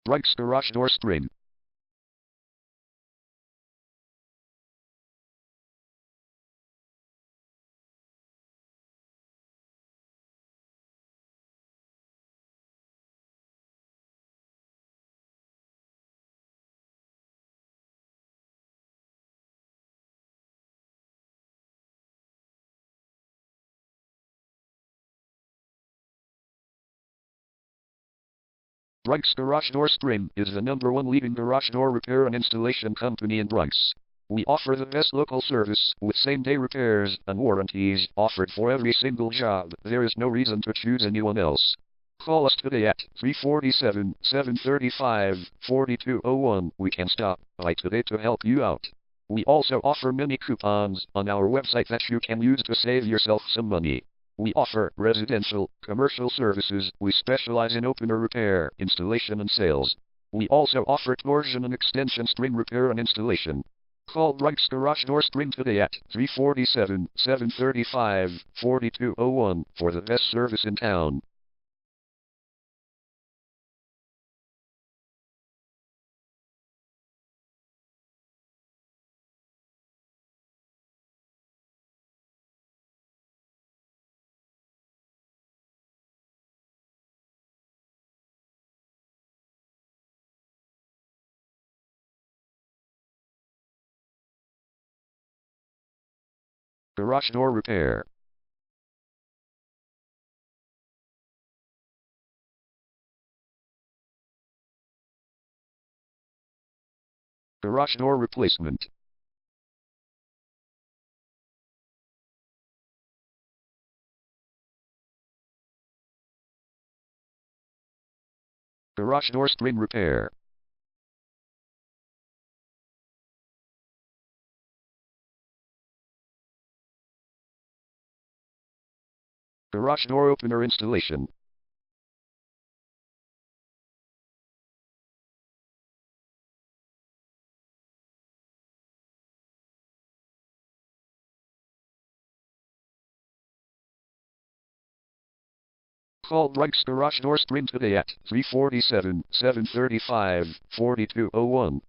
Bronx garage door spring. Bronx Garage Door Spring is the #1 leading garage door repair and installation company in Bronx. We offer the best local service with same-day repairs and warranties offered for every single job. There is no reason to choose anyone else. Call us today at 347-735-4201. We can stop by today to help you out. We also offer many coupons on our website that you can use to save yourself some money. We offer residential, commercial services. We specialize in opener repair, installation and sales. We also offer torsion and extension string repair and installation. Call Bronx Garage Door Spring today at 347-735-4201 for the best service in town. Garage door repair. Garage door replacement. Garage door spring repair. Garage door opener installation. Call Bronx Garage Door Spring today at 347-735-4201.